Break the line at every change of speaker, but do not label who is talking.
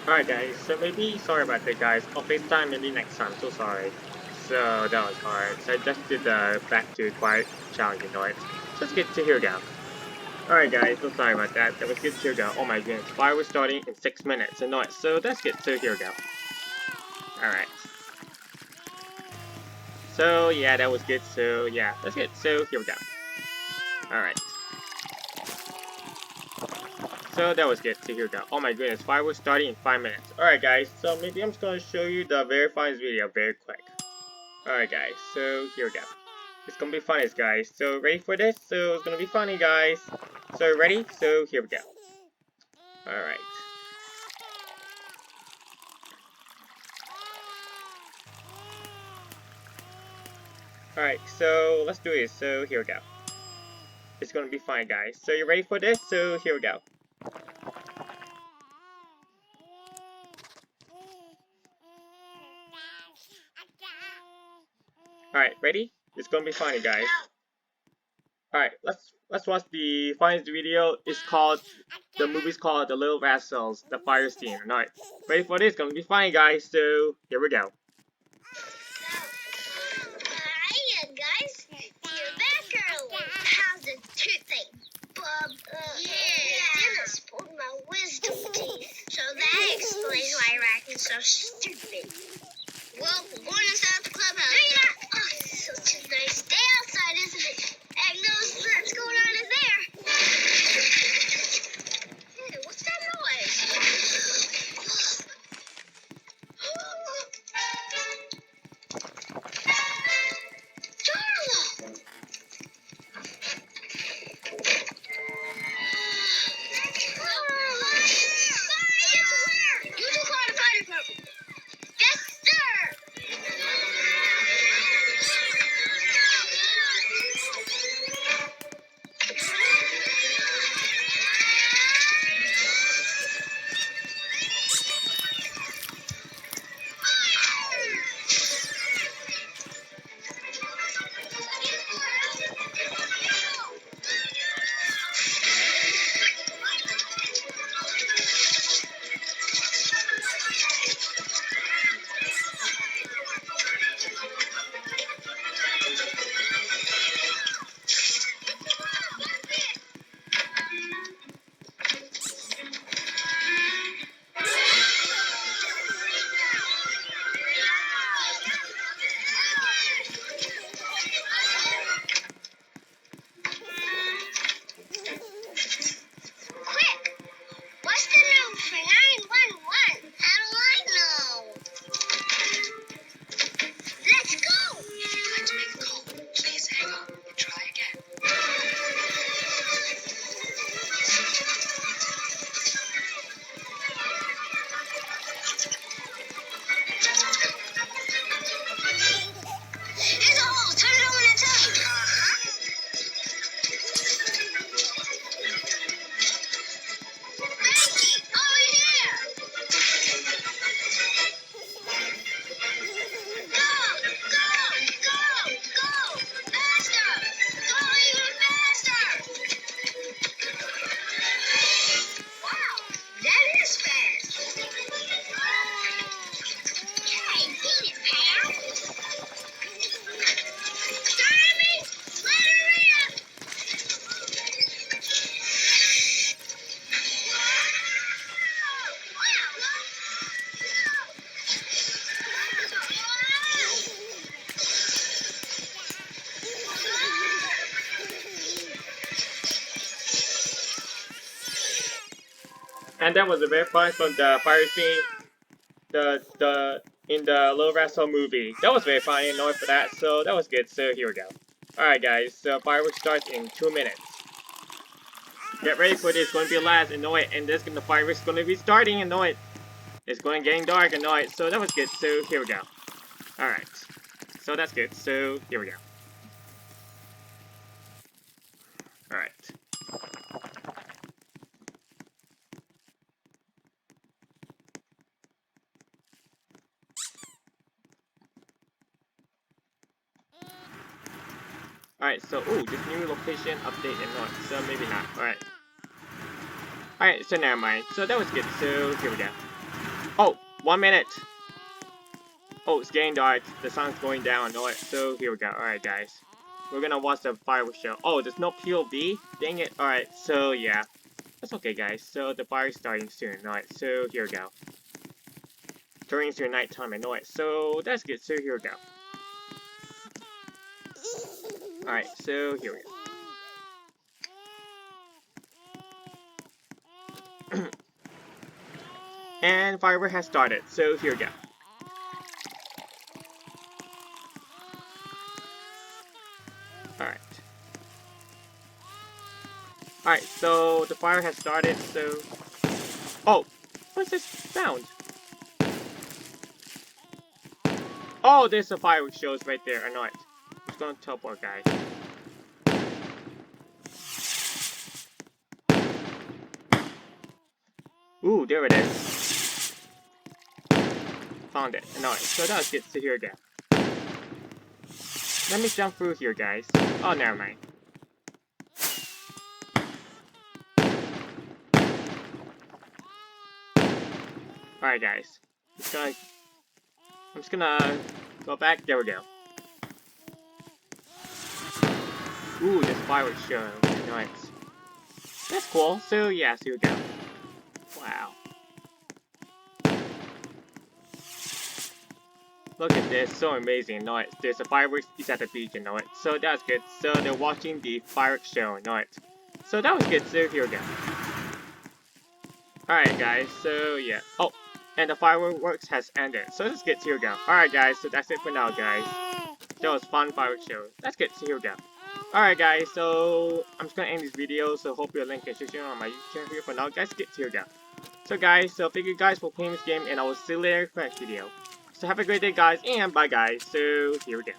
Alright guys, so maybe sorry about that guys. Okay, time maybe next time, so sorry. So that was hard. So I just did the back to quiet challenge, you know it. So let's get to here go. Alright guys, so sorry about that. That was good to here go. Oh my goodness, fire was starting in 6 minutes. And no, so let's get to here go. Alright. So yeah, that was good. So yeah, let's get so here we go. Alright. So that was good. So here we go. Oh my goodness, fire was starting in 5 minutes. Alright guys, so maybe I'm just gonna show you the very fine video very quick. Alright guys, so here we go. It's gonna be funny guys. So ready for this? So it's gonna be funny guys. So ready? So here we go. Alright. Alright, so let's do this. So here we go. It's gonna be fine guys. So you ready for this? So here we go. Alright, ready? It's gonna be funny guys. Alright, let's watch the finest video. The movie's called The Little Rascals, The Fire Scene. Alright, ready for this? It's gonna be funny guys. So here we go.
Hiya guys, you're back early. How's the toothache, bub? Yeah, Dennis pulled my wisdom teeth, so that explains why you're acting so stupid. Well, we're going inside the clubhouse. No, you're not. Oh, it's such a nice day outside, isn't it? Egg knows what's going on in there. Hey, what's that noise? Darla! You two call the fire department. Yes, quick! What's the number for 911? How do I know? Let's go!
If you'd like to make a call, please hang up and try again.
Here's a hole. Turn it on when I tell you. Frankie, over here. Go! Faster! Go even faster! Wow, that is fast. Hey, beat it, pal. Tommy, let her in.
And that was a very fun from the fire scene. The in the Little Rascal movie. That was very funny. No for that. So that was good. So here we go. Alright guys, so fireworks starts in 2 minutes. Get ready for this. It's going to be last. And know it. And this the fireworks is going to be starting. And know it. It's going getting dark. And know it. So that was good. So here we go. Alright. So that's good. So here we go. Alright. Alright, so, this new location update and not, so maybe not. Alright. Alright, so never mind. So that was good. So here we go. Oh, 1 minute. Oh, it's getting dark. The sun's going down. Alright, so here we go. Alright, guys. We're gonna watch the fireworks show. Oh, there's no POV? Dang it. Alright, so yeah. That's okay, guys. So the fire's starting soon. Alright, so here we go. Turning into nighttime. Alright, so that's good. So here we go. Alright, so here we go. And firework has started. So here we go. Alright. Alright, so the fire has started, so... Oh! What's this sound? Oh, there's a fireworks shows right there. I know it. I'm just gonna teleport, guys. Ooh, there it is. Found it. I know it. So that was good. So here we go. Let me jump through here, guys. Oh, never mind. Alright, guys. I'm just gonna go back. There we go. Ooh, this fireworks show. Nice. That's cool. So yeah, so here we go. Wow. Look at this, so amazing. No, there's a fireworks is at the beach, you know it. So that's good. So they're watching the fireworks show, know it. So that was good. So here we go. Alright, guys. So yeah. Oh, and the fireworks has ended. So that's good. So here we go. Alright, guys. So that's it for now, guys. That was fun fireworks show. That's good. So here we go. Alright, guys. So I'm just gonna end this video. So hope you're linked and subscribe on my YouTube channel here for now, guys. Get here we go. So guys, so thank you guys for playing this game, and I will see you later for the next video. So have a great day, guys, and bye, guys. So here we go.